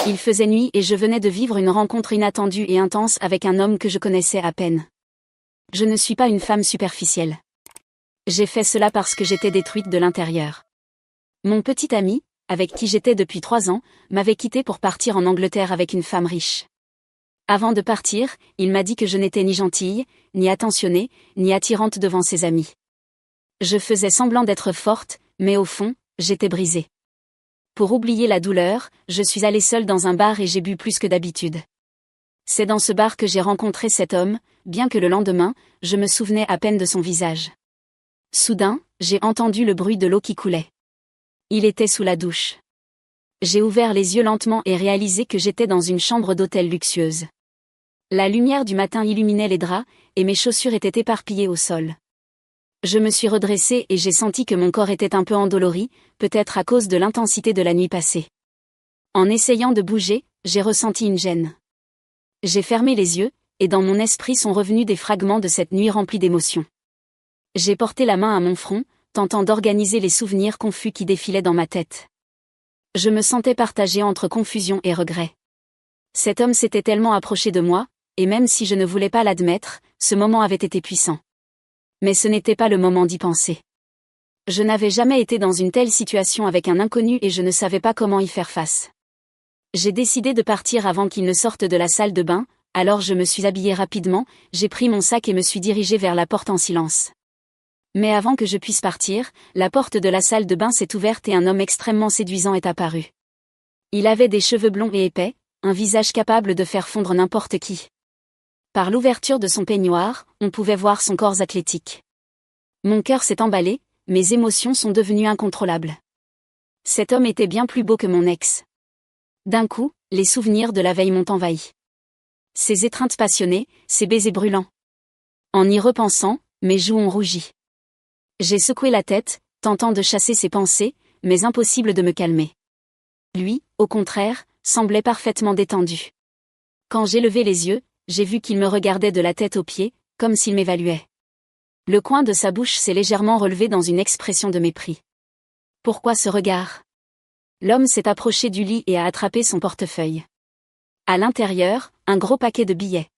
Il faisait nuit et je venais de vivre une rencontre inattendue et intense avec un homme que je connaissais à peine. Je ne suis pas une femme superficielle. J'ai fait cela parce que j'étais détruite de l'intérieur. Mon petit ami, avec qui j'étais depuis 3 ans, m'avait quitté pour partir en Angleterre avec une femme riche. Avant de partir, il m'a dit que je n'étais ni gentille, ni attentionnée, ni attirante devant ses amis. Je faisais semblant d'être forte, mais au fond, j'étais brisée. Pour oublier la douleur, je suis allée seule dans un bar et j'ai bu plus que d'habitude. C'est dans ce bar que j'ai rencontré cet homme, bien que le lendemain, je me souvenais à peine de son visage. Soudain, j'ai entendu le bruit de l'eau qui coulait. Il était sous la douche. J'ai ouvert les yeux lentement et réalisé que j'étais dans une chambre d'hôtel luxueuse. La lumière du matin illuminait les draps, et mes chaussures étaient éparpillées au sol. Je me suis redressée et j'ai senti que mon corps était un peu endolori, peut-être à cause de l'intensité de la nuit passée. En essayant de bouger, j'ai ressenti une gêne. J'ai fermé les yeux, et dans mon esprit sont revenus des fragments de cette nuit remplie d'émotions. J'ai porté la main à mon front, tentant d'organiser les souvenirs confus qui défilaient dans ma tête. Je me sentais partagée entre confusion et regret. Cet homme s'était tellement approché de moi, et même si je ne voulais pas l'admettre, ce moment avait été puissant. Mais ce n'était pas le moment d'y penser. Je n'avais jamais été dans une telle situation avec un inconnu et je ne savais pas comment y faire face. J'ai décidé de partir avant qu'il ne sorte de la salle de bain, alors je me suis habillée rapidement, j'ai pris mon sac et me suis dirigée vers la porte en silence. Mais avant que je puisse partir, la porte de la salle de bain s'est ouverte et un homme extrêmement séduisant est apparu. Il avait des cheveux blonds et épais, un visage capable de faire fondre n'importe qui. Par l'ouverture de son peignoir, on pouvait voir son corps athlétique. Mon cœur s'est emballé, mes émotions sont devenues incontrôlables. Cet homme était bien plus beau que mon ex. D'un coup, les souvenirs de la veille m'ont envahi. Ses étreintes passionnées, ses baisers brûlants. En y repensant, mes joues ont rougi. J'ai secoué la tête, tentant de chasser ces pensées, mais impossible de me calmer. Lui, au contraire, semblait parfaitement détendu. Quand j'ai levé les yeux, j'ai vu qu'il me regardait de la tête aux pieds, comme s'il m'évaluait. Le coin de sa bouche s'est légèrement relevé dans une expression de mépris. Pourquoi ce regard ? L'homme s'est approché du lit et a attrapé son portefeuille. À l'intérieur, un gros paquet de billets.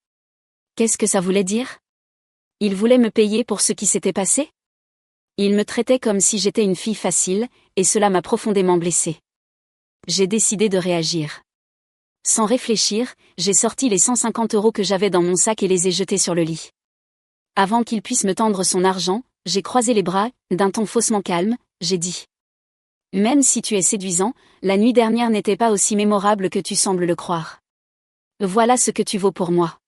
Qu'est-ce que ça voulait dire ? Il voulait me payer pour ce qui s'était passé ? Il me traitait comme si j'étais une fille facile, et cela m'a profondément blessée. J'ai décidé de réagir. Sans réfléchir, j'ai sorti les 150 € que j'avais dans mon sac et les ai jetés sur le lit. Avant qu'il puisse me tendre son argent, j'ai croisé les bras, d'un ton faussement calme, j'ai dit. Même si tu es séduisant, la nuit dernière n'était pas aussi mémorable que tu sembles le croire. Voilà ce que tu vaux pour moi.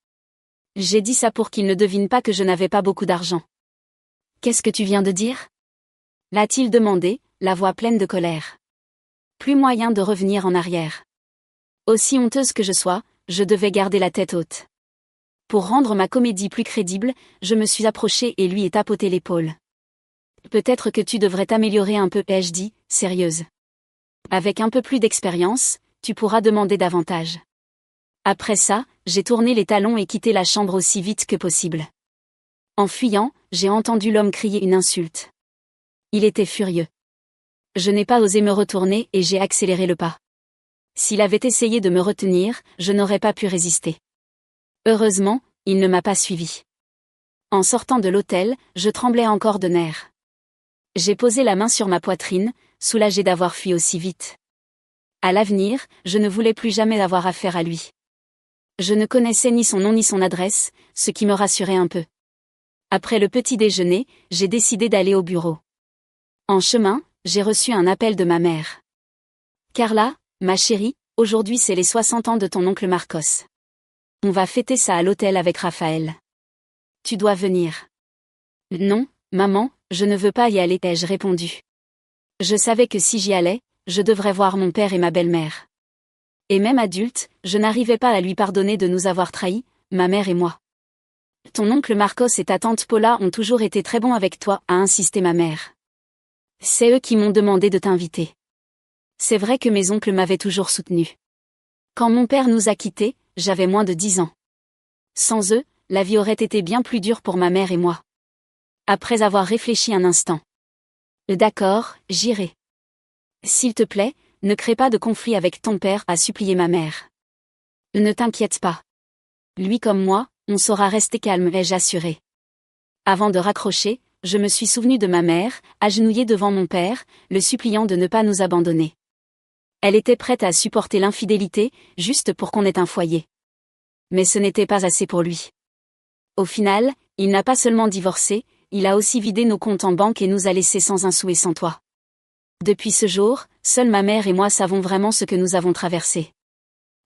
J'ai dit ça pour qu'il ne devine pas que je n'avais pas beaucoup d'argent. Qu'est-ce que tu viens de dire ? L'a-t-il demandé, la voix pleine de colère. Plus moyen de revenir en arrière. Aussi honteuse que je sois, je devais garder la tête haute. Pour rendre ma comédie plus crédible, je me suis approchée et lui ai tapoté l'épaule. Peut-être que tu devrais t'améliorer un peu, ai-je dit, sérieuse. Avec un peu plus d'expérience, tu pourras demander davantage. Après ça, j'ai tourné les talons et quitté la chambre aussi vite que possible. En fuyant, j'ai entendu l'homme crier une insulte. Il était furieux. Je n'ai pas osé me retourner et j'ai accéléré le pas. S'il avait essayé de me retenir, je n'aurais pas pu résister. Heureusement, il ne m'a pas suivi. En sortant de l'hôtel, je tremblais encore de nerfs. J'ai posé la main sur ma poitrine, soulagée d'avoir fui aussi vite. À l'avenir, je ne voulais plus jamais avoir affaire à lui. Je ne connaissais ni son nom ni son adresse, ce qui me rassurait un peu. Après le petit déjeuner, j'ai décidé d'aller au bureau. En chemin, j'ai reçu un appel de ma mère. Carla, ma chérie, aujourd'hui c'est les 60 ans de ton oncle Marcos. On va fêter ça à l'hôtel avec Raphaël. Tu dois venir. Non, maman, je ne veux pas y aller, ai-je répondu. Je savais que si j'y allais, je devrais voir mon père et ma belle-mère. Et même adulte, je n'arrivais pas à lui pardonner de nous avoir trahis, ma mère et moi. Ton oncle Marcos et ta tante Paula ont toujours été très bons avec toi, a insisté ma mère. C'est eux qui m'ont demandé de t'inviter. C'est vrai que mes oncles m'avaient toujours soutenu. Quand mon père nous a quittés, j'avais moins de 10 ans. Sans eux, la vie aurait été bien plus dure pour ma mère et moi. Après avoir réfléchi un instant. D'accord, j'irai. S'il te plaît, ne crée pas de conflit avec ton père, a supplié ma mère. Ne t'inquiète pas. Lui comme moi, on saura rester calme, ai-je assuré. Avant de raccrocher, je me suis souvenu de ma mère, agenouillée devant mon père, le suppliant de ne pas nous abandonner. Elle était prête à supporter l'infidélité, juste pour qu'on ait un foyer. Mais ce n'était pas assez pour lui. Au final, il n'a pas seulement divorcé, il a aussi vidé nos comptes en banque et nous a laissés sans un sou et sans toit. Depuis ce jour, seule ma mère et moi savons vraiment ce que nous avons traversé.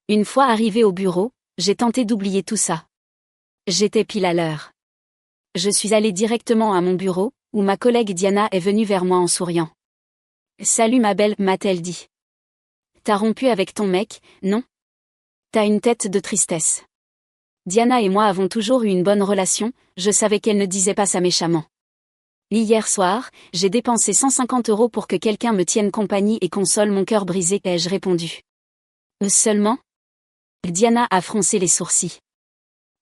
Une fois arrivée au bureau, j'ai tenté d'oublier tout ça. J'étais pile à l'heure. Je suis allée directement à mon bureau, où ma collègue Diana est venue vers moi en souriant. « Salut ma belle », m'a-t-elle dit. « T'as rompu avec ton mec, non ? T'as une tête de tristesse. » Diana et moi avons toujours eu une bonne relation, je savais qu'elle ne disait pas ça méchamment. Hier soir, j'ai dépensé 150 € pour que quelqu'un me tienne compagnie et console mon cœur brisé, ai-je répondu. Seulement ? Diana a froncé les sourcils.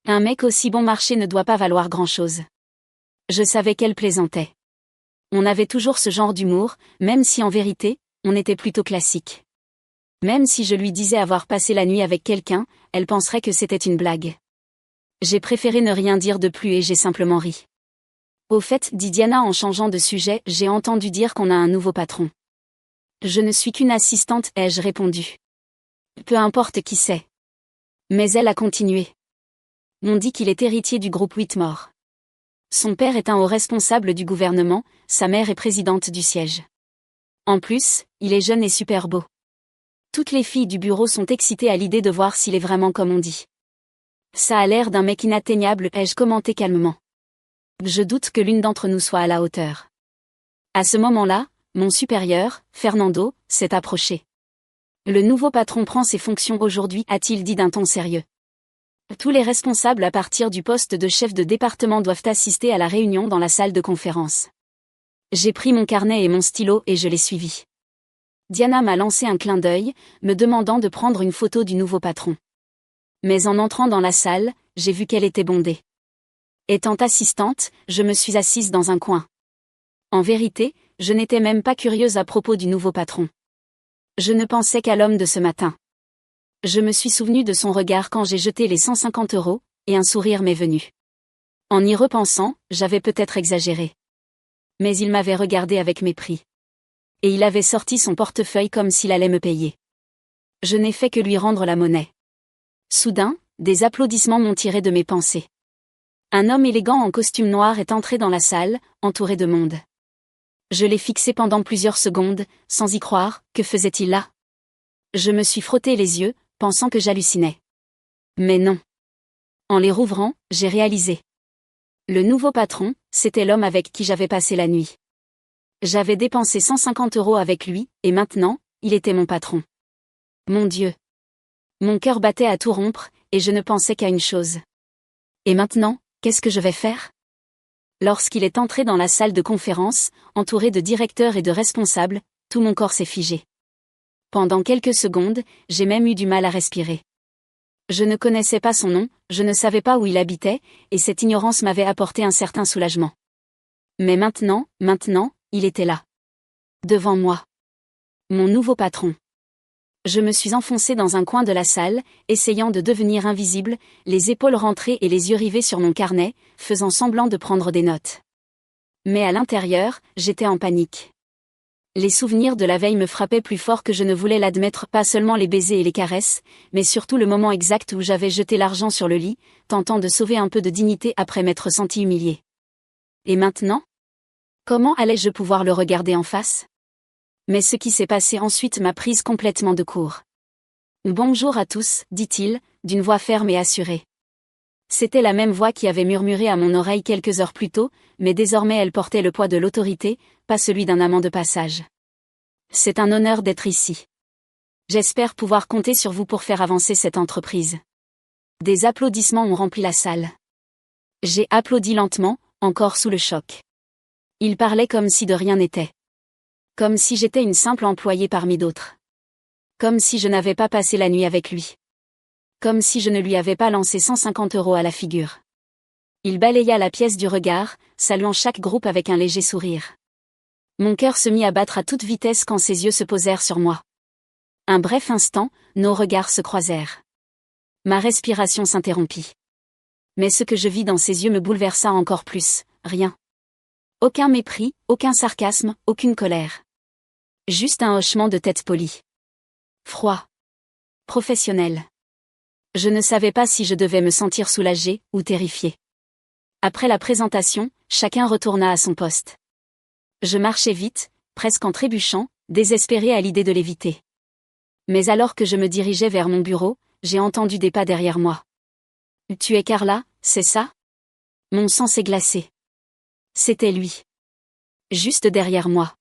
Un mec aussi bon marché ne doit pas valoir grand-chose. Je savais qu'elle plaisantait. On avait toujours ce genre d'humour, même si en vérité, on était plutôt classique. Même si je lui disais avoir passé la nuit avec quelqu'un, elle penserait que c'était une blague. J'ai préféré ne rien dire de plus et j'ai simplement ri. Au fait, dit Diana en changeant de sujet, j'ai entendu dire qu'on a un nouveau patron. Je ne suis qu'une assistante, ai-je répondu. Peu importe qui c'est. Mais elle a continué. On dit qu'il est héritier du groupe Whitmore. Son père est un haut responsable du gouvernement, sa mère est présidente du siège. En plus, il est jeune et super beau. Toutes les filles du bureau sont excitées à l'idée de voir s'il est vraiment comme on dit. Ça a l'air d'un mec inatteignable, ai-je commenté calmement. Je doute que l'une d'entre nous soit à la hauteur. À ce moment-là, mon supérieur, Fernando, s'est approché. Le nouveau patron prend ses fonctions aujourd'hui, a-t-il dit d'un ton sérieux. Tous les responsables à partir du poste de chef de département doivent assister à la réunion dans la salle de conférence. J'ai pris mon carnet et mon stylo et je l'ai suivi. Diana m'a lancé un clin d'œil, me demandant de prendre une photo du nouveau patron. Mais en entrant dans la salle, j'ai vu qu'elle était bondée. Étant assistante, je me suis assise dans un coin. En vérité, je n'étais même pas curieuse à propos du nouveau patron. Je ne pensais qu'à l'homme de ce matin. Je me suis souvenue de son regard quand j'ai jeté les 150 €, et un sourire m'est venu. En y repensant, j'avais peut-être exagéré. Mais il m'avait regardé avec mépris. Et il avait sorti son portefeuille comme s'il allait me payer. Je n'ai fait que lui rendre la monnaie. Soudain, des applaudissements m'ont tiré de mes pensées. Un homme élégant en costume noir est entré dans la salle, entouré de monde. Je l'ai fixé pendant plusieurs secondes, sans y croire, que faisait-il là ? Je me suis frotté les yeux, pensant que j'hallucinais. Mais non. En les rouvrant, j'ai réalisé. Le nouveau patron, c'était l'homme avec qui j'avais passé la nuit. J'avais dépensé 150 € avec lui, et maintenant, il était mon patron. Mon Dieu. Mon cœur battait à tout rompre, et je ne pensais qu'à une chose. Et maintenant, qu'est-ce que je vais faire ? Lorsqu'il est entré dans la salle de conférence, entouré de directeurs et de responsables, tout mon corps s'est figé. Pendant quelques secondes, j'ai même eu du mal à respirer. Je ne connaissais pas son nom, je ne savais pas où il habitait, et cette ignorance m'avait apporté un certain soulagement. Mais maintenant, il était là. Devant moi. Mon nouveau patron. Je me suis enfoncée dans un coin de la salle, essayant de devenir invisible, les épaules rentrées et les yeux rivés sur mon carnet, faisant semblant de prendre des notes. Mais à l'intérieur, j'étais en panique. Les souvenirs de la veille me frappaient plus fort que je ne voulais l'admettre, pas seulement les baisers et les caresses, mais surtout le moment exact où j'avais jeté l'argent sur le lit, tentant de sauver un peu de dignité après m'être sentie humiliée. Et maintenant ? Comment allais-je pouvoir le regarder en face ? Mais ce qui s'est passé ensuite m'a prise complètement de court. « Bonjour à tous », dit-il, d'une voix ferme et assurée. C'était la même voix qui avait murmuré à mon oreille quelques heures plus tôt, mais désormais elle portait le poids de l'autorité, pas celui d'un amant de passage. « C'est un honneur d'être ici. J'espère pouvoir compter sur vous pour faire avancer cette entreprise. » Des applaudissements ont rempli la salle. J'ai applaudi lentement, encore sous le choc. Il parlait comme si de rien n'était. Comme si j'étais une simple employée parmi d'autres. Comme si je n'avais pas passé la nuit avec lui. Comme si je ne lui avais pas lancé 150 € à la figure. Il balaya la pièce du regard, saluant chaque groupe avec un léger sourire. Mon cœur se mit à battre à toute vitesse quand ses yeux se posèrent sur moi. Un bref instant, nos regards se croisèrent. Ma respiration s'interrompit. Mais ce que je vis dans ses yeux me bouleversa encore plus, rien. Aucun mépris, aucun sarcasme, aucune colère. Juste un hochement de tête poli. Froid. Professionnel. Je ne savais pas si je devais me sentir soulagée ou terrifiée. Après la présentation, chacun retourna à son poste. Je marchais vite, presque en trébuchant, désespérée à l'idée de l'éviter. Mais alors que je me dirigeais vers mon bureau, j'ai entendu des pas derrière moi. « Tu es Carla, c'est ça ?» Mon sang s'est glacé. C'était lui. Juste derrière moi.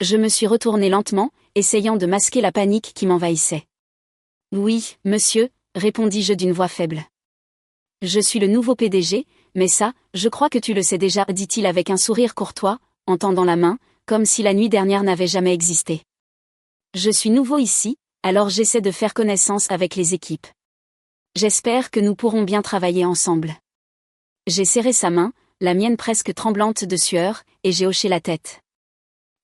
Je me suis retournée lentement, essayant de masquer la panique qui m'envahissait. « Oui, monsieur », répondis-je d'une voix faible. « Je suis le nouveau PDG, mais ça, je crois que tu le sais déjà, » dit-il avec un sourire courtois, en tendant la main, comme si la nuit dernière n'avait jamais existé. Je suis nouveau ici, alors j'essaie de faire connaissance avec les équipes. J'espère que nous pourrons bien travailler ensemble. J'ai serré sa main, la mienne presque tremblante de sueur, et j'ai hoché la tête.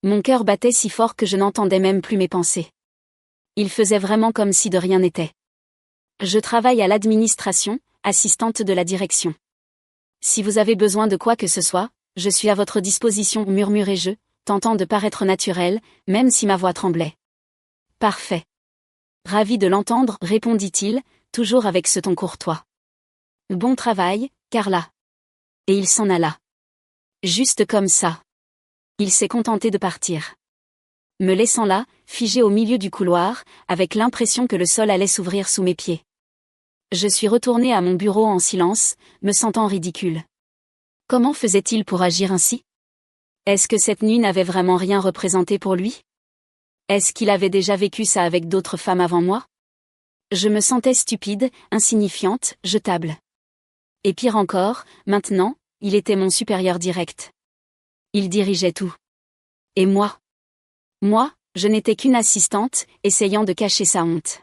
Mon cœur battait si fort que je n'entendais même plus mes pensées. Il faisait vraiment comme si de rien n'était. Je travaille à l'administration, assistante de la direction. Si vous avez besoin de quoi que ce soit, je suis à votre disposition, murmurai-je, tentant de paraître naturel, même si ma voix tremblait. Parfait. Ravi de l'entendre, répondit-il, toujours avec ce ton courtois. Bon travail, Carla. Et il s'en alla. Juste comme ça. Il s'est contenté de partir. Me laissant là, figé au milieu du couloir, avec l'impression que le sol allait s'ouvrir sous mes pieds. Je suis retournée à mon bureau en silence, me sentant ridicule. Comment faisait-il pour agir ainsi? Est-ce que cette nuit n'avait vraiment rien représenté pour lui? Est-ce qu'il avait déjà vécu ça avec d'autres femmes avant moi? Je me sentais stupide, insignifiante, jetable. Et pire encore, maintenant, il était mon supérieur direct. Il dirigeait tout. Et moi? Moi, je n'étais qu'une assistante, essayant de cacher sa honte.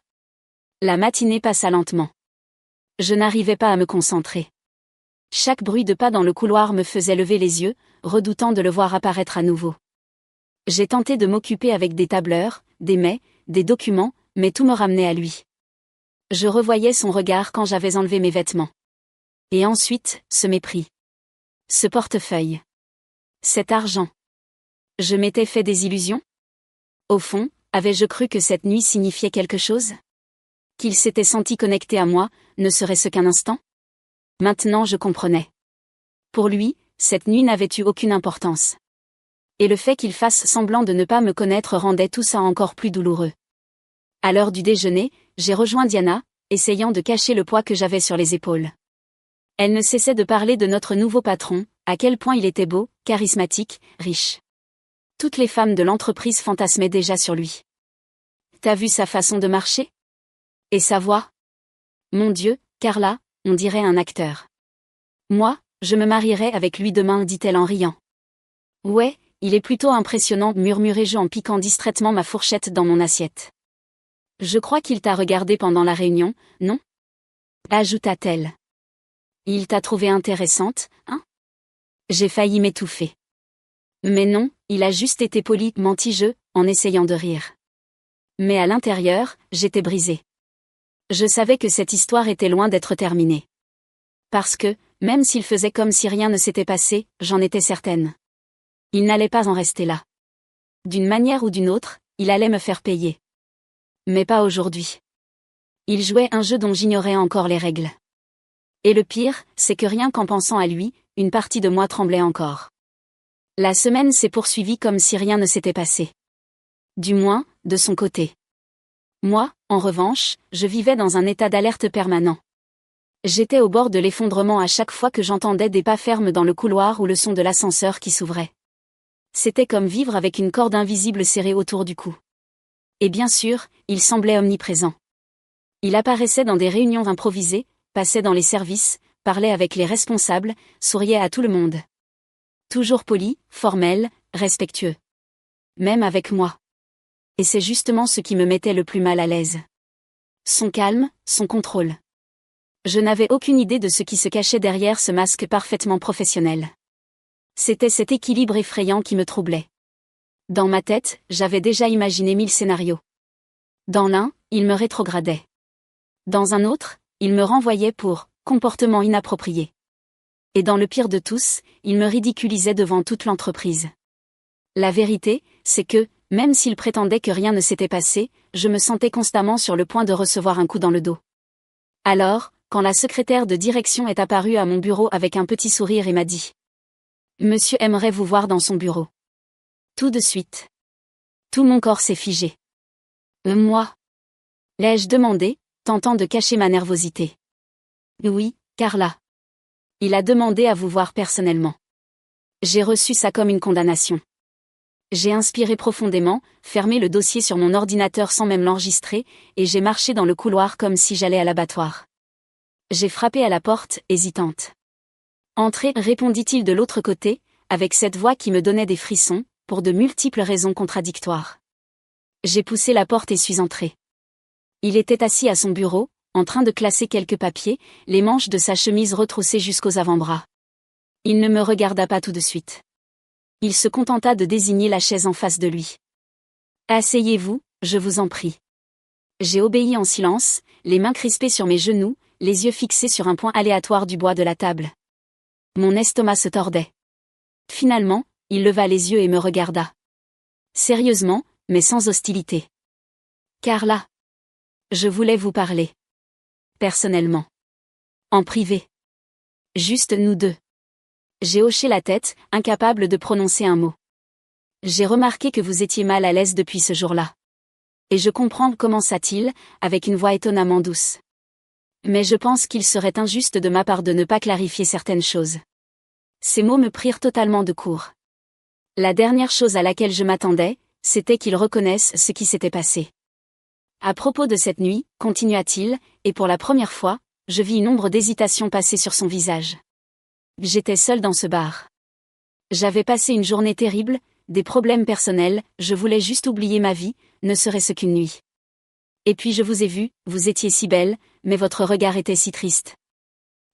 La matinée passa lentement. Je n'arrivais pas à me concentrer. Chaque bruit de pas dans le couloir me faisait lever les yeux, redoutant de le voir apparaître à nouveau. J'ai tenté de m'occuper avec des tableurs, des mets, des documents, mais tout me ramenait à lui. Je revoyais son regard quand j'avais enlevé mes vêtements. Et ensuite, ce mépris. Ce portefeuille. Cet argent. Je m'étais fait des illusions? Au fond, avais-je cru que cette nuit signifiait quelque chose? Qu'il s'était senti connecté à moi, ne serait-ce qu'un instant? Maintenant je comprenais. Pour lui, cette nuit n'avait eu aucune importance. Et le fait qu'il fasse semblant de ne pas me connaître rendait tout ça encore plus douloureux. À l'heure du déjeuner, j'ai rejoint Diana, essayant de cacher le poids que j'avais sur les épaules. Elle ne cessait de parler de notre nouveau patron, à quel point il était beau, charismatique, riche. Toutes les femmes de l'entreprise fantasmaient déjà sur lui. T'as vu sa façon de marcher? Et sa voix? Mon Dieu, Carla, on dirait un acteur. Moi, je me marierai avec lui demain, dit-elle en riant. Ouais, il est plutôt impressionnant, murmurai-je en piquant distraitement ma fourchette dans mon assiette. Je crois qu'il t'a regardé pendant la réunion, non? Ajouta-t-elle. Il t'a trouvée intéressante, hein? J'ai failli m'étouffer. Mais non, il a juste été poli, mentis-je, en essayant de rire. Mais à l'intérieur, j'étais brisée. Je savais que cette histoire était loin d'être terminée. Parce que, même s'il faisait comme si rien ne s'était passé, j'en étais certaine. Il n'allait pas en rester là. D'une manière ou d'une autre, il allait me faire payer. Mais pas aujourd'hui. Il jouait un jeu dont j'ignorais encore les règles. Et le pire, c'est que rien qu'en pensant à lui, une partie de moi tremblait encore. La semaine s'est poursuivie comme si rien ne s'était passé. Du moins, de son côté. Moi, en revanche, je vivais dans un état d'alerte permanent. J'étais au bord de l'effondrement à chaque fois que j'entendais des pas fermes dans le couloir ou le son de l'ascenseur qui s'ouvrait. C'était comme vivre avec une corde invisible serrée autour du cou. Et bien sûr, il semblait omniprésent. Il apparaissait dans des réunions improvisées, passait dans les services, parlait avec les responsables, souriait à tout le monde. Toujours poli, formel, respectueux. Même avec moi. Et c'est justement ce qui me mettait le plus mal à l'aise. Son calme, son contrôle. Je n'avais aucune idée de ce qui se cachait derrière ce masque parfaitement professionnel. C'était cet équilibre effrayant qui me troublait. Dans ma tête, j'avais déjà imaginé 1000 scénarios. Dans l'un, il me rétrogradait. Dans un autre, il me renvoyait pour comportement inapproprié. Et dans le pire de tous, il me ridiculisait devant toute l'entreprise. La vérité, c'est que, même s'il prétendait que rien ne s'était passé, je me sentais constamment sur le point de recevoir un coup dans le dos. Alors, quand la secrétaire de direction est apparue à mon bureau avec un petit sourire et m'a dit « Monsieur aimerait vous voir dans son bureau ». Tout de suite. Tout mon corps s'est figé. Moi ? L'ai-je demandé, tentant de cacher ma nervosité. Oui, Carla. Il a demandé à vous voir personnellement. J'ai reçu ça comme une condamnation. J'ai inspiré profondément, fermé le dossier sur mon ordinateur sans même l'enregistrer, et j'ai marché dans le couloir comme si j'allais à l'abattoir. J'ai frappé à la porte, hésitante. Entrez, répondit-il de l'autre côté, avec cette voix qui me donnait des frissons, pour de multiples raisons contradictoires. J'ai poussé la porte et suis entrée. Il était assis à son bureau, en train de classer quelques papiers, les manches de sa chemise retroussées jusqu'aux avant-bras. Il ne me regarda pas tout de suite. Il se contenta de désigner la chaise en face de lui. « Asseyez-vous, je vous en prie. » J'ai obéi en silence, les mains crispées sur mes genoux, les yeux fixés sur un point aléatoire du bois de la table. Mon estomac se tordait. Finalement, il leva les yeux et me regarda. Sérieusement, mais sans hostilité. « Carla. Je voulais vous parler. Personnellement. En privé. Juste nous deux. » J'ai hoché la tête, incapable de prononcer un mot. J'ai remarqué que vous étiez mal à l'aise depuis ce jour-là. Et je comprends, commença-t-il, avec une voix étonnamment douce. Mais je pense qu'il serait injuste de ma part de ne pas clarifier certaines choses. Ces mots me prirent totalement de court. La dernière chose à laquelle je m'attendais, c'était qu'il reconnaisse ce qui s'était passé. À propos de cette nuit, continua-t-il, et pour la première fois, je vis une ombre d'hésitation passer sur son visage. J'étais seule dans ce bar. J'avais passé une journée terrible, des problèmes personnels, je voulais juste oublier ma vie, ne serait-ce qu'une nuit. Et puis je vous ai vu, vous étiez si belle, mais votre regard était si triste.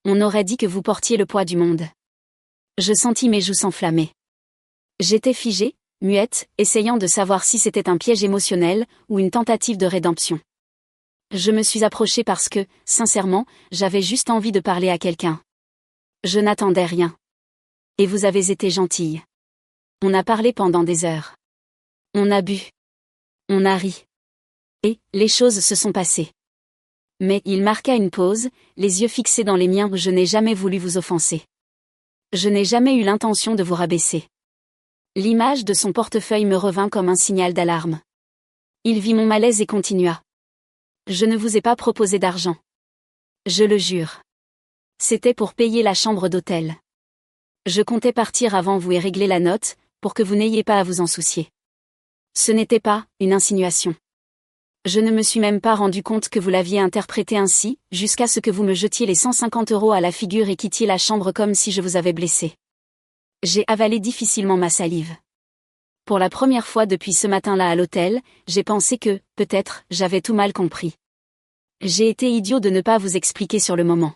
On aurait dit que vous portiez le poids du monde. Je sentis mes joues s'enflammer. J'étais figée, muette, essayant de savoir si c'était un piège émotionnel ou une tentative de rédemption. Je me suis approchée parce que, sincèrement, j'avais juste envie de parler à quelqu'un. Je n'attendais rien. Et vous avez été gentille. On a parlé pendant des heures. On a bu. On a ri. Et, les choses se sont passées. Mais, il marqua une pause, les yeux fixés dans les miens. Je n'ai jamais voulu vous offenser. Je n'ai jamais eu l'intention de vous rabaisser. L'image de son portefeuille me revint comme un signal d'alarme. Il vit mon malaise et continua. Je ne vous ai pas proposé d'argent. Je le jure. C'était pour payer la chambre d'hôtel. Je comptais partir avant vous et régler la note, pour que vous n'ayez pas à vous en soucier. Ce n'était pas une insinuation. Je ne me suis même pas rendu compte que vous l'aviez interprété ainsi, jusqu'à ce que vous me jetiez les 150 € à la figure et quittiez la chambre comme si je vous avais blessé. J'ai avalé difficilement ma salive. Pour la première fois depuis ce matin-là à l'hôtel, j'ai pensé que, peut-être, j'avais tout mal compris. J'ai été idiot de ne pas vous expliquer sur le moment.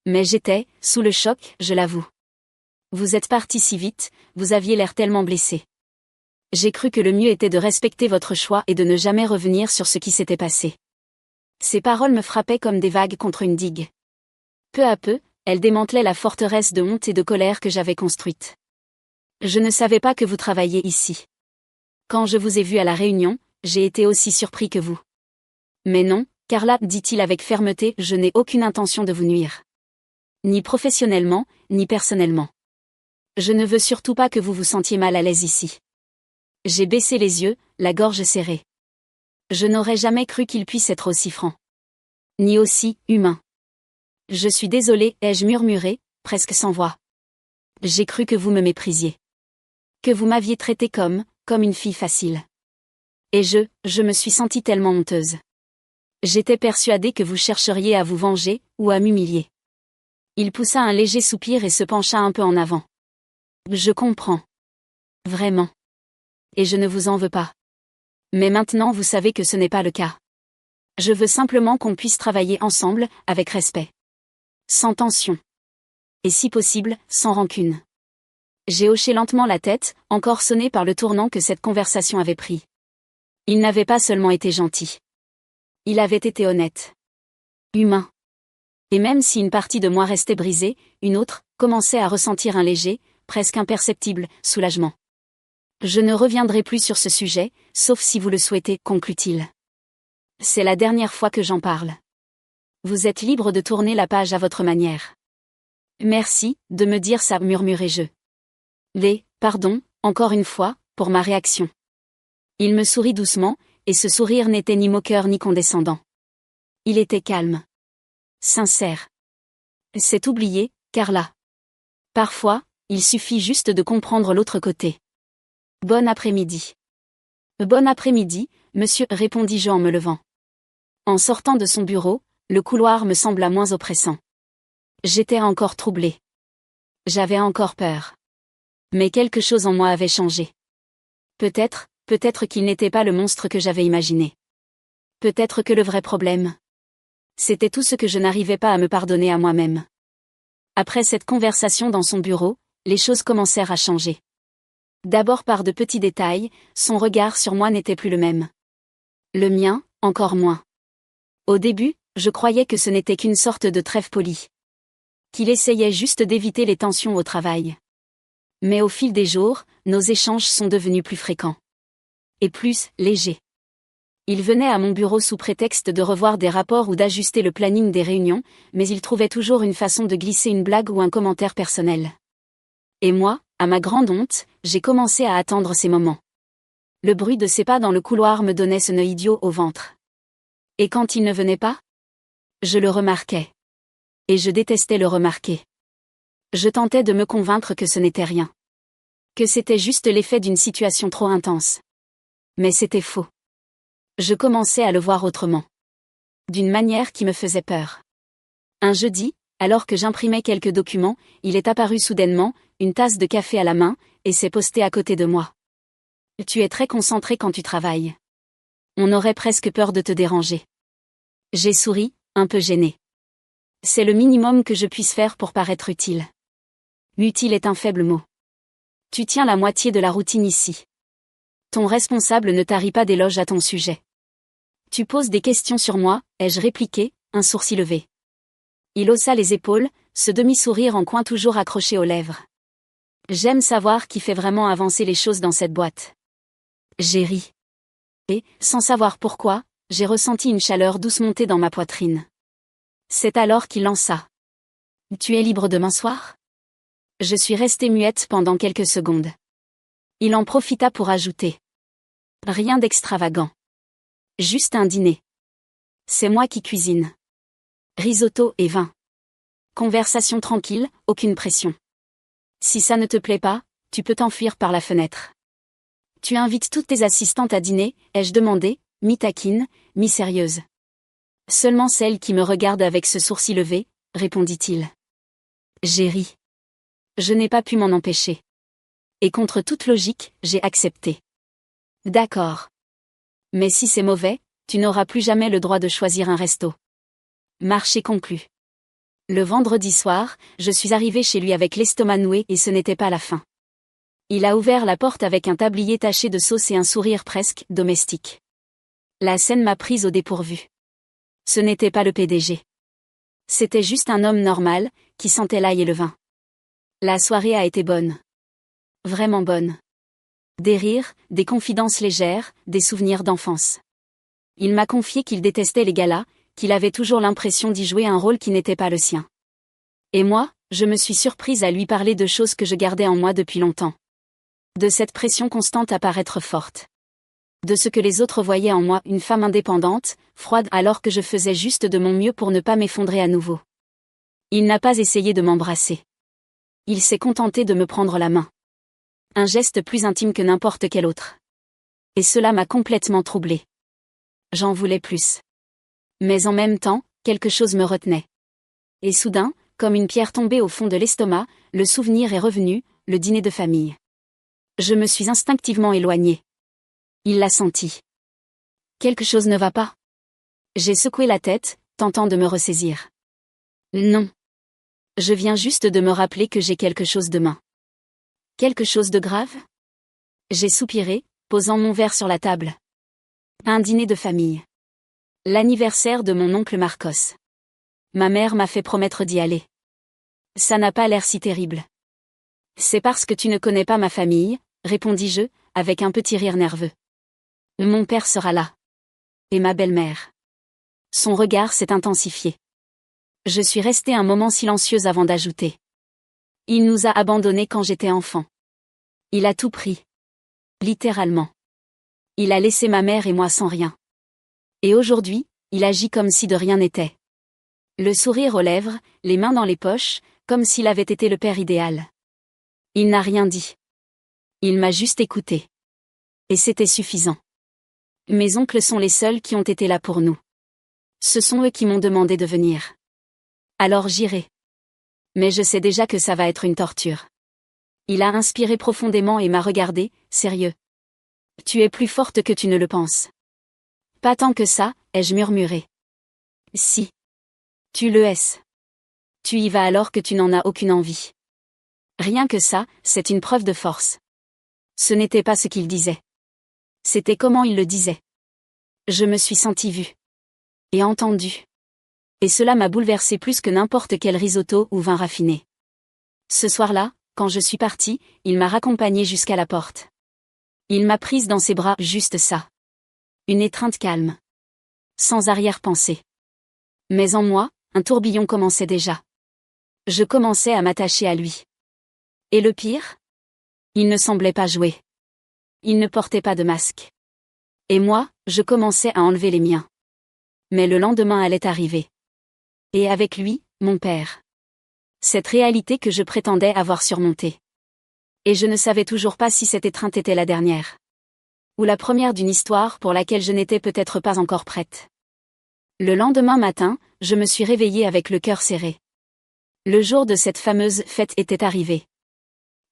Mais j'étais, sous le choc, je l'avoue. Vous êtes parti si vite, vous aviez l'air tellement blessé. J'ai cru que le mieux était de respecter votre choix et de ne jamais revenir sur ce qui s'était passé. Ces paroles me frappaient comme des vagues contre une digue. Peu à peu, elles démantelaient la forteresse de honte et de colère que j'avais construite. Je ne savais pas que vous travailliez ici. Quand je vous ai vu à la réunion, j'ai été aussi surpris que vous. Mais non, Carla, dit-il avec fermeté, je n'ai aucune intention de vous nuire. Ni professionnellement, ni personnellement. Je ne veux surtout pas que vous vous sentiez mal à l'aise ici. J'ai baissé les yeux, la gorge serrée. Je n'aurais jamais cru qu'il puisse être aussi franc. Ni aussi humain. Je suis désolée, ai-je murmuré, presque sans voix. J'ai cru que vous me méprisiez. Que vous m'aviez traitée comme une fille facile. Et je me suis sentie tellement honteuse. J'étais persuadée que vous chercheriez à vous venger, ou à m'humilier. Il poussa un léger soupir et se pencha un peu en avant. Je comprends. Vraiment. Et je ne vous en veux pas. Mais maintenant vous savez que ce n'est pas le cas. Je veux simplement qu'on puisse travailler ensemble, avec respect. Sans tension. Et si possible, sans rancune. J'ai hoché lentement la tête, encore sonné par le tournant que cette conversation avait pris. Il n'avait pas seulement été gentil. Il avait été honnête. Humain. Et même si une partie de moi restait brisée, une autre commençait à ressentir un léger, presque imperceptible, soulagement. Je ne reviendrai plus sur ce sujet, sauf si vous le souhaitez, conclut-il. C'est la dernière fois que j'en parle. Vous êtes libre de tourner la page à votre manière. Merci, de me dire ça, murmurai-je. Pardon, encore une fois, pour ma réaction. Il me sourit doucement, et ce sourire n'était ni moqueur ni condescendant. Il était calme. Sincère. C'est oublié, Carla. Parfois, il suffit juste de comprendre l'autre côté. Bon après-midi. Bon après-midi, monsieur, répondis-je en me levant. En sortant de son bureau, le couloir me sembla moins oppressant. J'étais encore troublée. J'avais encore peur. Mais quelque chose en moi avait changé. Peut-être qu'il n'était pas le monstre que j'avais imaginé. Peut-être que le vrai problème, c'était tout ce que je n'arrivais pas à me pardonner à moi-même. Après cette conversation dans son bureau, les choses commencèrent à changer. D'abord par de petits détails, son regard sur moi n'était plus le même. Le mien, encore moins. Au début, je croyais que ce n'était qu'une sorte de trêve polie. Qu'il essayait juste d'éviter les tensions au travail. Mais au fil des jours, nos échanges sont devenus plus fréquents. Et plus légers. Il venait à mon bureau sous prétexte de revoir des rapports ou d'ajuster le planning des réunions, mais il trouvait toujours une façon de glisser une blague ou un commentaire personnel. Et moi, à ma grande honte, j'ai commencé à attendre ces moments. Le bruit de ses pas dans le couloir me donnait ce nœud idiot au ventre. Et quand il ne venait pas, je le remarquais. Et je détestais le remarquer. Je tentais de me convaincre que ce n'était rien. Que c'était juste l'effet d'une situation trop intense. Mais c'était faux. Je commençais à le voir autrement. D'une manière qui me faisait peur. Un jeudi, alors que j'imprimais quelques documents, il est apparu soudainement, une tasse de café à la main, et s'est posté à côté de moi. Tu es très concentré quand tu travailles. On aurait presque peur de te déranger. J'ai souri, un peu gêné. C'est le minimum que je puisse faire pour paraître utile. Utile est un faible mot. Tu tiens la moitié de la routine ici. Ton responsable ne tarit pas d'éloges à ton sujet. Tu poses des questions sur moi, ai-je répliqué, un sourcil levé. Il haussa les épaules, ce demi-sourire en coin toujours accroché aux lèvres. J'aime savoir qui fait vraiment avancer les choses dans cette boîte. J'ai ri. Et, sans savoir pourquoi, j'ai ressenti une chaleur douce monter dans ma poitrine. C'est alors qu'il lança. Tu es libre demain soir ? Je suis restée muette pendant quelques secondes. Il en profita pour ajouter. Rien d'extravagant. Juste un dîner. C'est moi qui cuisine. Risotto et vin. Conversation tranquille, aucune pression. Si ça ne te plaît pas, tu peux t'enfuir par la fenêtre. Tu invites toutes tes assistantes à dîner, ai-je demandé, mi-taquine, mi-sérieuse. Seulement celle qui me regarde avec ce sourcil levé, répondit-il. J'ai ri. Je n'ai pas pu m'en empêcher. Et contre toute logique, j'ai accepté. D'accord. Mais si c'est mauvais, tu n'auras plus jamais le droit de choisir un resto. Marché conclu. Le vendredi soir, je suis arrivée chez lui avec l'estomac noué et ce n'était pas la fin. Il a ouvert la porte avec un tablier taché de sauce et un sourire presque domestique. La scène m'a prise au dépourvu. Ce n'était pas le PDG. C'était juste un homme normal, qui sentait l'ail et le vin. La soirée a été bonne. Vraiment bonne. Des rires, des confidences légères, des souvenirs d'enfance. Il m'a confié qu'il détestait les galas, qu'il avait toujours l'impression d'y jouer un rôle qui n'était pas le sien. Et moi, je me suis surprise à lui parler de choses que je gardais en moi depuis longtemps. De cette pression constante à paraître forte. De ce que les autres voyaient en moi, une femme indépendante, froide alors que je faisais juste de mon mieux pour ne pas m'effondrer à nouveau. Il n'a pas essayé de m'embrasser. Il s'est contenté de me prendre la main. Un geste plus intime que n'importe quel autre. Et cela m'a complètement troublée. J'en voulais plus. Mais en même temps, quelque chose me retenait. Et soudain, comme une pierre tombée au fond de l'estomac, le souvenir est revenu, le dîner de famille. Je me suis instinctivement éloignée. Il l'a senti. Quelque chose ne va pas. J'ai secoué la tête, tentant de me ressaisir. Non. Je viens juste de me rappeler que j'ai quelque chose demain. Quelque chose de grave ? J'ai soupiré, posant mon verre sur la table. Un dîner de famille. L'anniversaire de mon oncle Marcos. Ma mère m'a fait promettre d'y aller. Ça n'a pas l'air si terrible. C'est parce que tu ne connais pas ma famille, répondis-je, avec un petit rire nerveux. Mon père sera là. Et ma belle-mère. Son regard s'est intensifié. Je suis restée un moment silencieuse avant d'ajouter. Il nous a abandonnés quand j'étais enfant. Il a tout pris. Littéralement. Il a laissé ma mère et moi sans rien. Et aujourd'hui, il agit comme si de rien n'était. Le sourire aux lèvres, les mains dans les poches, comme s'il avait été le père idéal. Il n'a rien dit. Il m'a juste écouté. Et c'était suffisant. Mes oncles sont les seuls qui ont été là pour nous. Ce sont eux qui m'ont demandé de venir. Alors j'irai. Mais je sais déjà que ça va être une torture. Il a inspiré profondément et m'a regardé, sérieux. Tu es plus forte que tu ne le penses. Pas tant que ça, ai-je murmuré. Si. Tu le es. Tu y vas alors que tu n'en as aucune envie. Rien que ça, c'est une preuve de force. Ce n'était pas ce qu'il disait. C'était comment il le disait. Je me suis sentie vue. Et entendue. Et cela m'a bouleversée plus que n'importe quel risotto ou vin raffiné. Ce soir-là, quand je suis partie, il m'a raccompagnée jusqu'à la porte. Il m'a prise dans ses bras, juste ça. Une étreinte calme. Sans arrière-pensée. Mais en moi, un tourbillon commençait déjà. Je commençais à m'attacher à lui. Et le pire ? Il ne semblait pas jouer. Il ne portait pas de masque. Et moi, je commençais à enlever les miens. Mais le lendemain allait arriver. Et avec lui, mon père. Cette réalité que je prétendais avoir surmontée. Et je ne savais toujours pas si cette étreinte était la dernière. Ou la première d'une histoire pour laquelle je n'étais peut-être pas encore prête. Le lendemain matin, je me suis réveillée avec le cœur serré. Le jour de cette fameuse fête était arrivé.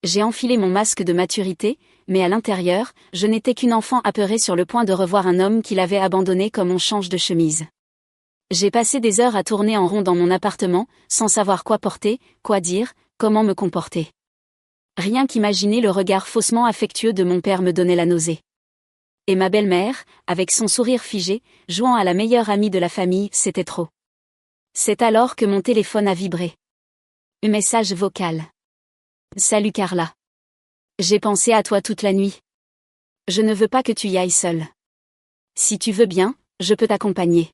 J'ai enfilé mon masque de maturité, mais à l'intérieur, je n'étais qu'une enfant apeurée sur le point de revoir un homme qui l'avait abandonné comme on change de chemise. J'ai passé des heures à tourner en rond dans mon appartement, sans savoir quoi porter, quoi dire, comment me comporter. Rien qu'imaginer le regard faussement affectueux de mon père me donnait la nausée. Et ma belle-mère, avec son sourire figé, jouant à la meilleure amie de la famille, c'était trop. C'est alors que mon téléphone a vibré. Un message vocal. Salut Carla. J'ai pensé à toi toute la nuit. Je ne veux pas que tu y ailles seule. Si tu veux bien, je peux t'accompagner.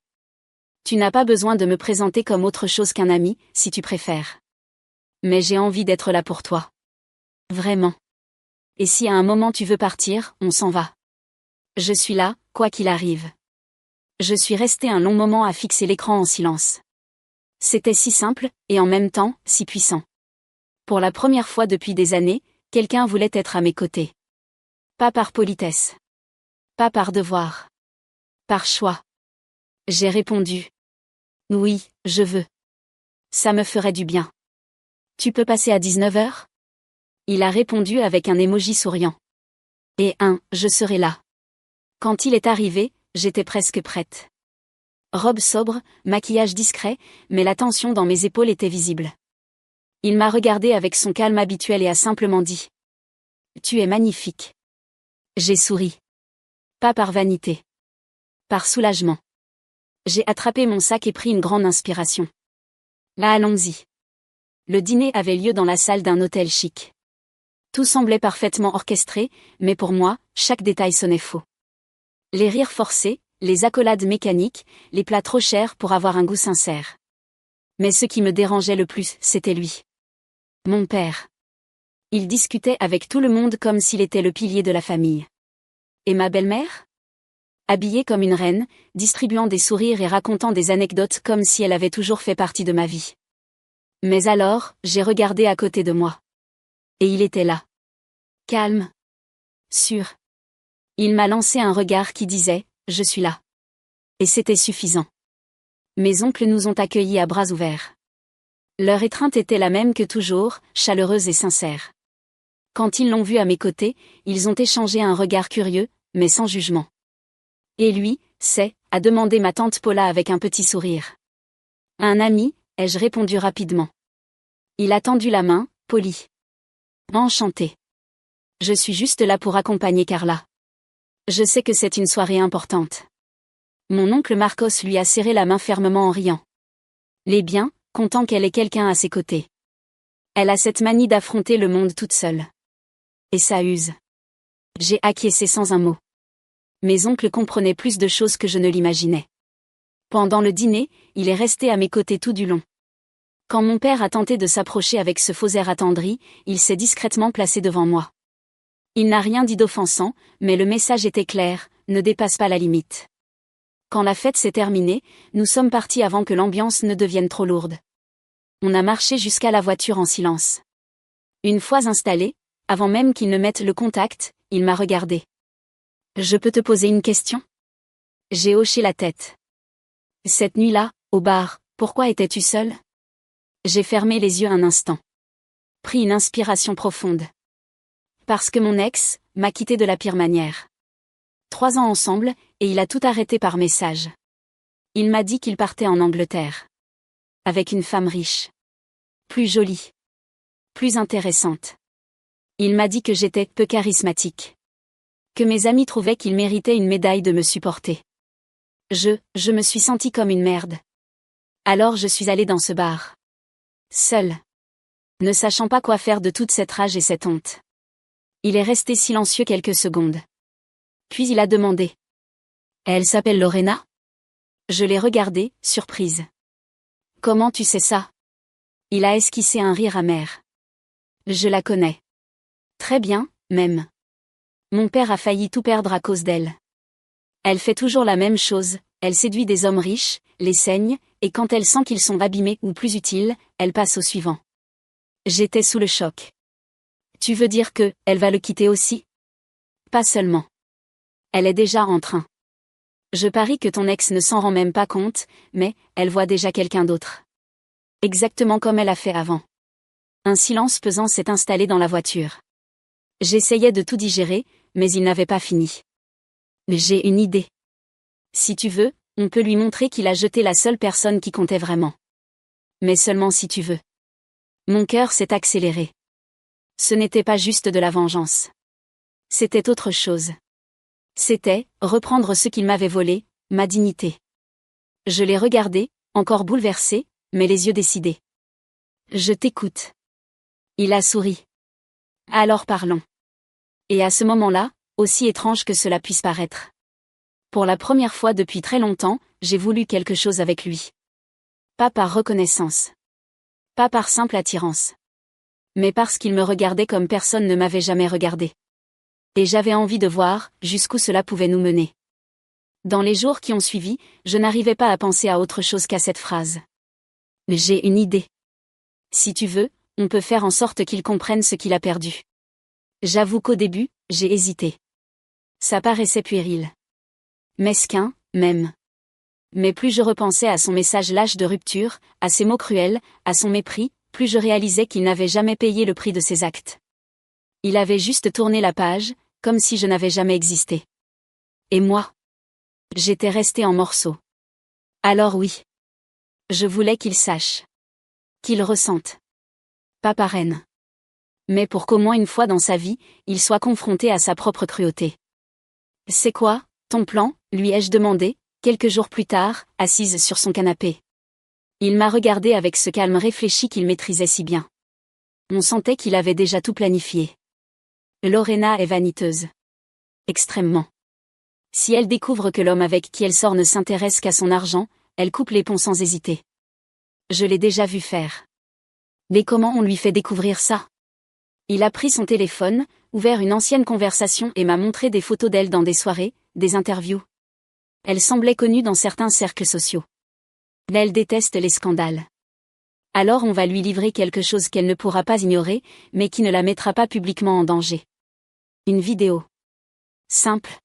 Tu n'as pas besoin de me présenter comme autre chose qu'un ami, si tu préfères. Mais j'ai envie d'être là pour toi. Vraiment. Et si à un moment tu veux partir, on s'en va. Je suis là, quoi qu'il arrive. Je suis restée un long moment à fixer l'écran en silence. C'était si simple, et en même temps, si puissant. Pour la première fois depuis des années, quelqu'un voulait être à mes côtés. Pas par politesse. Pas par devoir. Par choix. J'ai répondu. Oui, je veux. Ça me ferait du bien. Tu peux passer à 19h ? Il a répondu avec un emoji souriant. Et je serai là. Quand il est arrivé, j'étais presque prête. Robe sobre, maquillage discret, mais la tension dans mes épaules était visible. Il m'a regardé avec son calme habituel et a simplement dit. Tu es magnifique. J'ai souri. Pas par vanité. Par soulagement. J'ai attrapé mon sac et pris une grande inspiration. Là, allons-y. Le dîner avait lieu dans la salle d'un hôtel chic. Tout semblait parfaitement orchestré, mais pour moi, chaque détail sonnait faux. Les rires forcés, les accolades mécaniques, les plats trop chers pour avoir un goût sincère. Mais ce qui me dérangeait le plus, c'était lui. Mon père. Il discutait avec tout le monde comme s'il était le pilier de la famille. Et ma belle-mère ? Habillée comme une reine, distribuant des sourires et racontant des anecdotes comme si elle avait toujours fait partie de ma vie. Mais alors, j'ai regardé à côté de moi. Et il était là. Calme. Sûr. Il m'a lancé un regard qui disait « Je suis là ». Et c'était suffisant. Mes oncles nous ont accueillis à bras ouverts. Leur étreinte était la même que toujours, chaleureuse et sincère. Quand ils l'ont vu à mes côtés, ils ont échangé un regard curieux, mais sans jugement. Et lui, a demandé ma tante Paula avec un petit sourire. Un ami, ai-je répondu rapidement. Il a tendu la main, poli. Enchanté. Je suis juste là pour accompagner Carla. Je sais que c'est une soirée importante. Mon oncle Marcos lui a serré la main fermement en riant. Les bien, content qu'elle ait quelqu'un à ses côtés. Elle a cette manie d'affronter le monde toute seule. Et ça use. J'ai acquiescé sans un mot. Mes oncles comprenaient plus de choses que je ne l'imaginais. Pendant le dîner, il est resté à mes côtés tout du long. Quand mon père a tenté de s'approcher avec ce faux air attendri, il s'est discrètement placé devant moi. Il n'a rien dit d'offensant, mais le message était clair, ne dépasse pas la limite. Quand la fête s'est terminée, nous sommes partis avant que l'ambiance ne devienne trop lourde. On a marché jusqu'à la voiture en silence. Une fois installé, avant même qu'il ne mette le contact, il m'a regardé. « Je peux te poser une question ?» J'ai hoché la tête. « Cette nuit-là, au bar, pourquoi étais-tu seule ?» J'ai fermé les yeux un instant. Pris une inspiration profonde. Parce que mon ex m'a quitté de la pire manière. 3 ans ensemble, et il a tout arrêté par message. Il m'a dit qu'il partait en Angleterre. Avec une femme riche. Plus jolie. Plus intéressante. Il m'a dit que j'étais peu charismatique. Que mes amis trouvaient qu'il méritait une médaille de me supporter. Je me suis sentie comme une merde. Alors je suis allée dans ce bar. Seule. Ne sachant pas quoi faire de toute cette rage et cette honte. Il est resté silencieux quelques secondes. Puis il a demandé. « Elle s'appelle Lorena ?» Je l'ai regardé, surprise. « Comment tu sais ça ?» Il a esquissé un rire amer. « Je la connais. Très bien, même. Mon père a failli tout perdre à cause d'elle. Elle fait toujours la même chose, elle séduit des hommes riches, les saigne, et quand elle sent qu'ils sont abîmés ou plus utiles, elle passe au suivant. » J'étais sous le choc. « Tu veux dire que, elle va le quitter aussi ?» Pas seulement. Elle est déjà en train. Je parie que ton ex ne s'en rend même pas compte, mais, elle voit déjà quelqu'un d'autre. Exactement comme elle a fait avant. Un silence pesant s'est installé dans la voiture. J'essayais de tout digérer, mais il n'avait pas fini. J'ai une idée. Si tu veux, on peut lui montrer qu'il a jeté la seule personne qui comptait vraiment. Mais seulement si tu veux. Mon cœur s'est accéléré. Ce n'était pas juste de la vengeance. C'était autre chose. C'était, reprendre ce qu'il m'avait volé, ma dignité. Je l'ai regardé, encore bouleversé, mais les yeux décidés. « Je t'écoute. » Il a souri. Alors parlons. Et à ce moment-là, aussi étrange que cela puisse paraître. Pour la première fois depuis très longtemps, j'ai voulu quelque chose avec lui. Pas par reconnaissance. Pas par simple attirance. Mais parce qu'il me regardait comme personne ne m'avait jamais regardé. Et j'avais envie de voir jusqu'où cela pouvait nous mener. Dans les jours qui ont suivi, je n'arrivais pas à penser à autre chose qu'à cette phrase. J'ai une idée. Si tu veux, on peut faire en sorte qu'il comprenne ce qu'il a perdu. J'avoue qu'au début, j'ai hésité. Ça paraissait puéril. Mesquin, même. Mais plus je repensais à son message lâche de rupture, à ses mots cruels, à son mépris, plus je réalisais qu'il n'avait jamais payé le prix de ses actes. Il avait juste tourné la page, comme si je n'avais jamais existé. Et moi? J'étais restée en morceaux. Alors oui. Je voulais qu'il sache. Qu'il ressente. Pas par haine. Mais pour qu'au moins une fois dans sa vie, il soit confronté à sa propre cruauté. « C'est quoi, ton plan ?» lui ai-je demandé, quelques jours plus tard, assise sur son canapé. Il m'a regardé avec ce calme réfléchi qu'il maîtrisait si bien. On sentait qu'il avait déjà tout planifié. Lorena est vaniteuse. Extrêmement. Si elle découvre que l'homme avec qui elle sort ne s'intéresse qu'à son argent, elle coupe les ponts sans hésiter. Je l'ai déjà vu faire. Mais comment on lui fait découvrir ça? Il a pris son téléphone, ouvert une ancienne conversation et m'a montré des photos d'elle dans des soirées, des interviews. Elle semblait connue dans certains cercles sociaux. Mais elle déteste les scandales. Alors on va lui livrer quelque chose qu'elle ne pourra pas ignorer, mais qui ne la mettra pas publiquement en danger. Une vidéo. Simple.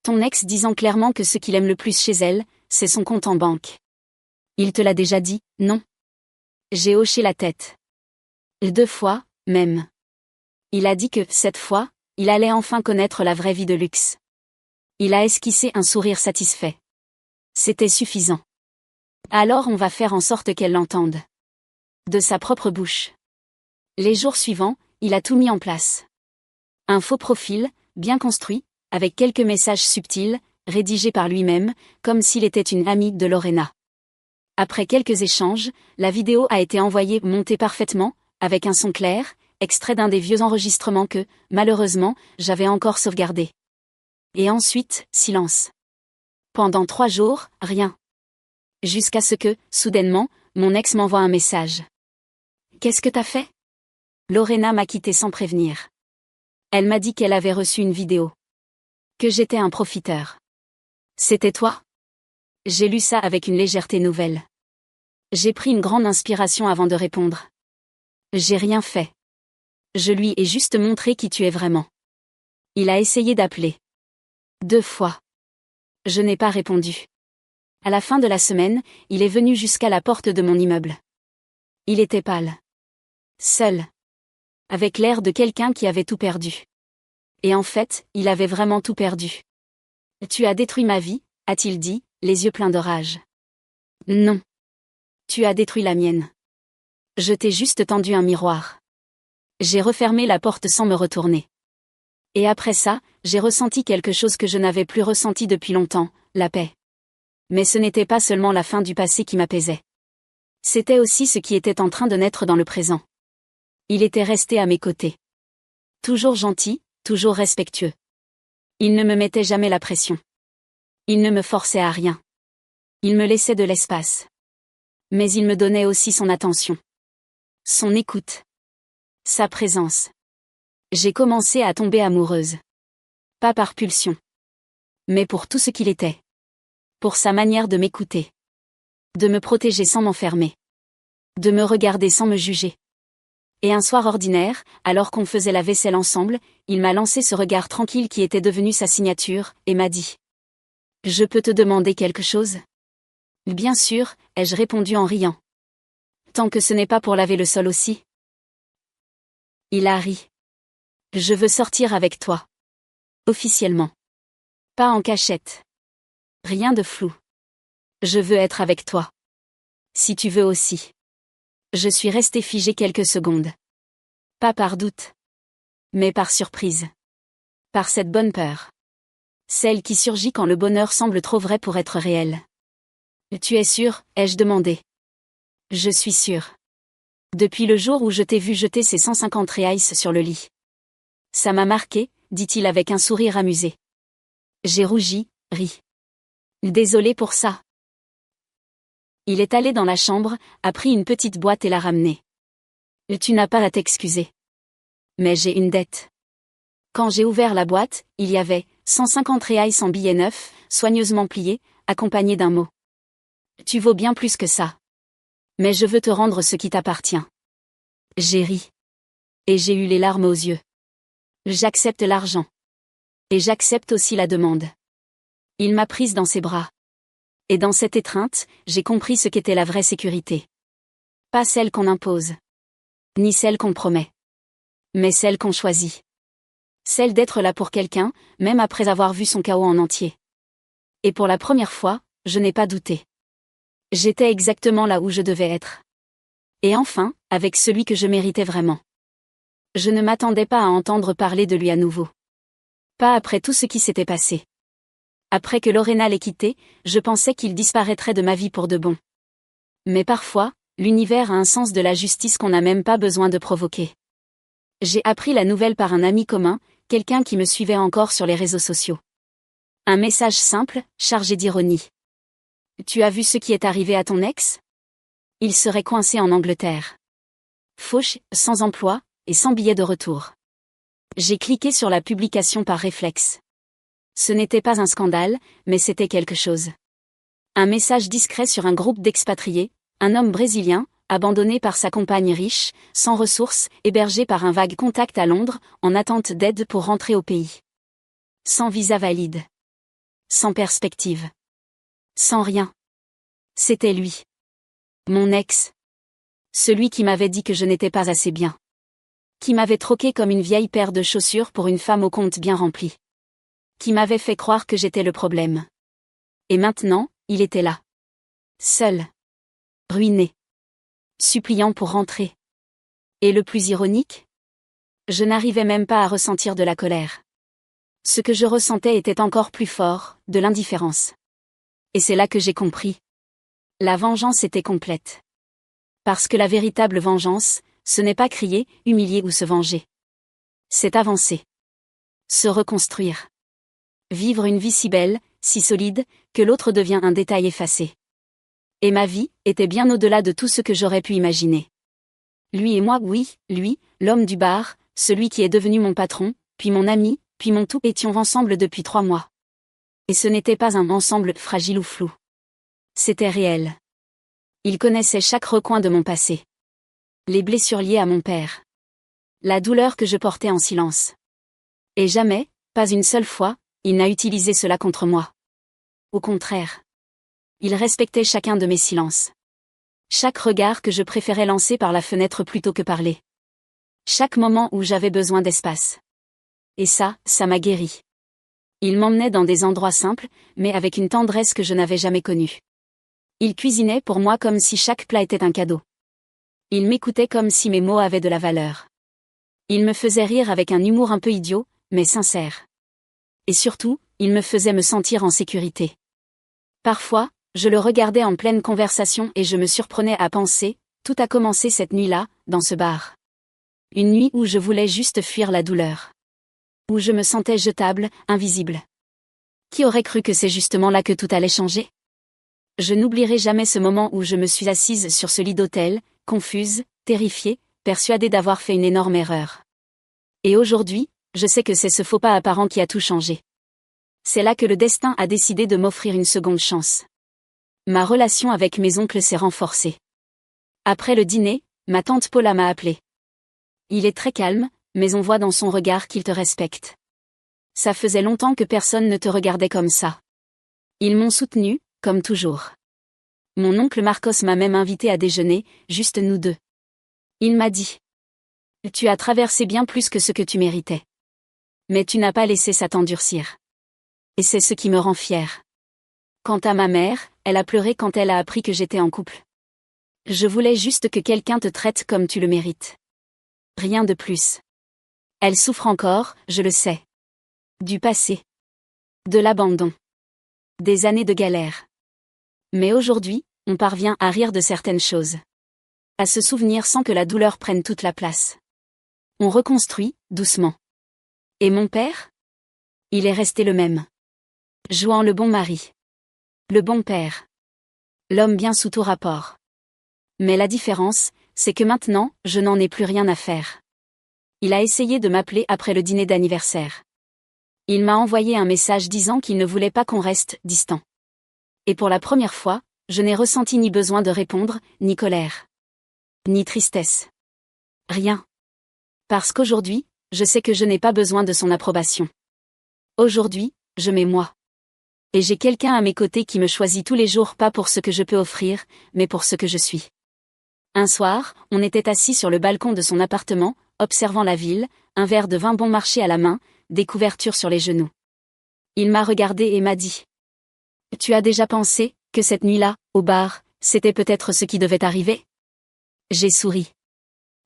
Ton ex disant clairement que ce qu'il aime le plus chez elle, c'est son compte en banque. Il te l'a déjà dit, non? J'ai hoché la tête. 2 fois, même. Il a dit que, cette fois, il allait enfin connaître la vraie vie de luxe. Il a esquissé un sourire satisfait. C'était suffisant. Alors on va faire en sorte qu'elle l'entende. De sa propre bouche. Les jours suivants, il a tout mis en place. Un faux profil, bien construit, avec quelques messages subtils, rédigés par lui-même, comme s'il était une amie de Lorena. Après quelques échanges, la vidéo a été envoyée montée parfaitement, avec un son clair, extrait d'un des vieux enregistrements que, malheureusement, j'avais encore sauvegardé. Et ensuite, silence. Pendant 3 jours, rien. Jusqu'à ce que, soudainement, mon ex m'envoie un message. « Qu'est-ce que t'as fait ?» Lorena m'a quitté sans prévenir. Elle m'a dit qu'elle avait reçu une vidéo. Que j'étais un profiteur. C'était toi ? J'ai lu ça avec une légèreté nouvelle. J'ai pris une grande inspiration avant de répondre. J'ai rien fait. Je lui ai juste montré qui tu es vraiment. Il a essayé d'appeler. 2 fois. Je n'ai pas répondu. À la fin de la semaine, il est venu jusqu'à la porte de mon immeuble. Il était pâle. Seul. Avec l'air de quelqu'un qui avait tout perdu. Et en fait, il avait vraiment tout perdu. « Tu as détruit ma vie », a-t-il dit, les yeux pleins de rage. « Non. Tu as détruit la mienne. Je t'ai juste tendu un miroir. » J'ai refermé la porte sans me retourner. Et après ça, j'ai ressenti quelque chose que je n'avais plus ressenti depuis longtemps, la paix. Mais ce n'était pas seulement la fin du passé qui m'apaisait. C'était aussi ce qui était en train de naître dans le présent. Il était resté à mes côtés. Toujours gentil, toujours respectueux. Il ne me mettait jamais la pression. Il ne me forçait à rien. Il me laissait de l'espace. Mais il me donnait aussi son attention. Son écoute. Sa présence. J'ai commencé à tomber amoureuse. Pas par pulsion. Mais pour tout ce qu'il était. Pour sa manière de m'écouter. De me protéger sans m'enfermer. De me regarder sans me juger. Et un soir ordinaire, alors qu'on faisait la vaisselle ensemble, il m'a lancé ce regard tranquille qui était devenu sa signature, et m'a dit « Je peux te demander quelque chose ?» « Bien sûr », ai-je répondu en riant. « Tant que ce n'est pas pour laver le sol aussi. » Il a ri. « Je veux sortir avec toi. Officiellement. Pas en cachette. Rien de flou. Je veux être avec toi. Si tu veux aussi. » Je suis restée figée quelques secondes. Pas par doute. Mais par surprise. Par cette bonne peur. Celle qui surgit quand le bonheur semble trop vrai pour être réel. « Tu es sûre ?» ai-je demandé. « Je suis sûre. Depuis le jour où je t'ai vu jeter ces 150 reais sur le lit. » « Ça m'a marqué », dit-il avec un sourire amusé. J'ai rougi, ri. « Désolé pour ça. » Il est allé dans la chambre, a pris une petite boîte et l'a ramenée. « Tu n'as pas à t'excuser. Mais j'ai une dette. » Quand j'ai ouvert la boîte, il y avait 150 reais en billets neufs, soigneusement pliés, accompagnés d'un mot. « Tu vaux bien plus que ça. Mais je veux te rendre ce qui t'appartient. » J'ai ri. Et j'ai eu les larmes aux yeux. J'accepte l'argent. Et j'accepte aussi la demande. Il m'a prise dans ses bras. Et dans cette étreinte, j'ai compris ce qu'était la vraie sécurité. Pas celle qu'on impose. Ni celle qu'on promet. Mais celle qu'on choisit. Celle d'être là pour quelqu'un, même après avoir vu son chaos en entier. Et pour la première fois, je n'ai pas douté. J'étais exactement là où je devais être. Et enfin, avec celui que je méritais vraiment. Je ne m'attendais pas à entendre parler de lui à nouveau. Pas après tout ce qui s'était passé. Après que Lorena l'ait quitté, je pensais qu'il disparaîtrait de ma vie pour de bon. Mais parfois, l'univers a un sens de la justice qu'on n'a même pas besoin de provoquer. J'ai appris la nouvelle par un ami commun, quelqu'un qui me suivait encore sur les réseaux sociaux. Un message simple, chargé d'ironie. « Tu as vu ce qui est arrivé à ton ex ? Il serait coincé en Angleterre. Fauche, sans emploi, et sans billet de retour. » J'ai cliqué sur la publication par réflexe. Ce n'était pas un scandale, mais c'était quelque chose. Un message discret sur un groupe d'expatriés, un homme brésilien, abandonné par sa compagne riche, sans ressources, hébergé par un vague contact à Londres, en attente d'aide pour rentrer au pays. Sans visa valide. Sans perspective. Sans rien. C'était lui. Mon ex. Celui qui m'avait dit que je n'étais pas assez bien. Qui m'avait troqué comme une vieille paire de chaussures pour une femme au compte bien rempli. Qui m'avait fait croire que j'étais le problème. Et maintenant, il était là. Seul. Ruiné. Suppliant pour rentrer. Et le plus ironique ? Je n'arrivais même pas à ressentir de la colère. Ce que je ressentais était encore plus fort, de l'indifférence. Et c'est là que j'ai compris. La vengeance était complète. Parce que la véritable vengeance, ce n'est pas crier, humilier ou se venger. C'est avancer. Se reconstruire. Vivre une vie si belle, si solide, que l'autre devient un détail effacé. Et ma vie était bien au-delà de tout ce que j'aurais pu imaginer. Lui et moi, oui, lui, l'homme du bar, celui qui est devenu mon patron, puis mon ami, puis mon tout, étions ensemble depuis 3 mois. Et ce n'était pas un ensemble fragile ou flou. C'était réel. Il connaissait chaque recoin de mon passé. Les blessures liées à mon père. La douleur que je portais en silence. Et jamais, pas une seule fois, il n'a utilisé cela contre moi. Au contraire. Il respectait chacun de mes silences. Chaque regard que je préférais lancer par la fenêtre plutôt que parler. Chaque moment où j'avais besoin d'espace. Et ça m'a guéri. Il m'emmenait dans des endroits simples, mais avec une tendresse que je n'avais jamais connue. Il cuisinait pour moi comme si chaque plat était un cadeau. Il m'écoutait comme si mes mots avaient de la valeur. Il me faisait rire avec un humour un peu idiot, mais sincère. Et surtout, il me faisait me sentir en sécurité. Parfois, je le regardais en pleine conversation et je me surprenais à penser, tout a commencé cette nuit-là, dans ce bar. Une nuit où je voulais juste fuir la douleur. Où je me sentais jetable, invisible. Qui aurait cru que c'est justement là que tout allait changer ? Je n'oublierai jamais ce moment où je me suis assise sur ce lit d'hôtel, confuse, terrifiée, persuadée d'avoir fait une énorme erreur. Et aujourd'hui, je sais que c'est ce faux pas apparent qui a tout changé. C'est là que le destin a décidé de m'offrir une seconde chance. Ma relation avec mes oncles s'est renforcée. Après le dîner, ma tante Paula m'a appelée. Il est très calme, mais on voit dans son regard qu'il te respecte. Ça faisait longtemps que personne ne te regardait comme ça. Ils m'ont soutenu, comme toujours. Mon oncle Marcos m'a même invité à déjeuner, juste nous deux. Il m'a dit. Tu as traversé bien plus que ce que tu méritais. Mais tu n'as pas laissé ça t'endurcir. Et c'est ce qui me rend fière. Quant à ma mère, elle a pleuré quand elle a appris que j'étais en couple. Je voulais juste que quelqu'un te traite comme tu le mérites. Rien de plus. Elle souffre encore, je le sais. Du passé. De l'abandon. Des années de galère. Mais aujourd'hui, on parvient à rire de certaines choses. À se souvenir sans que la douleur prenne toute la place. On reconstruit, doucement. Et mon père ? Il est resté le même. Jouant le bon mari. Le bon père. L'homme bien sous tout rapport. Mais la différence, c'est que maintenant, je n'en ai plus rien à faire. Il a essayé de m'appeler après le dîner d'anniversaire. Il m'a envoyé un message disant qu'il ne voulait pas qu'on reste distants. Et pour la première fois, je n'ai ressenti ni besoin de répondre, ni colère. Ni tristesse. Rien. Parce qu'aujourd'hui, je sais que je n'ai pas besoin de son approbation. Aujourd'hui, je m'aime moi. Et j'ai quelqu'un à mes côtés qui me choisit tous les jours pas pour ce que je peux offrir, mais pour ce que je suis. Un soir, on était assis sur le balcon de son appartement, observant la ville, un verre de vin bon marché à la main, des couvertures sur les genoux. Il m'a regardé et m'a dit. Tu as déjà pensé que cette nuit-là, au bar, c'était peut-être ce qui devait arriver ? J'ai souri.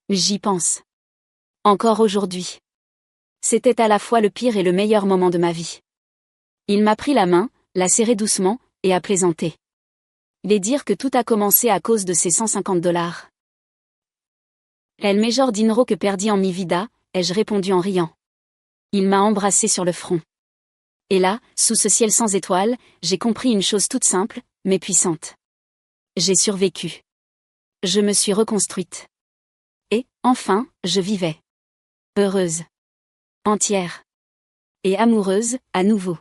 J'y pense. Encore aujourd'hui. C'était à la fois le pire et le meilleur moment de ma vie. Il m'a pris la main, l'a serrée doucement, et a plaisanté. Il est dire que tout a commencé à cause de ces $150. El mejor dinero que perdí en mi vida, ai-je répondu en riant. Il m'a embrassé sur le front. Et là, sous ce ciel sans étoiles, j'ai compris une chose toute simple, mais puissante. J'ai survécu. Je me suis reconstruite. Et, enfin, je vivais. Heureuse. Entière. Et amoureuse, à nouveau.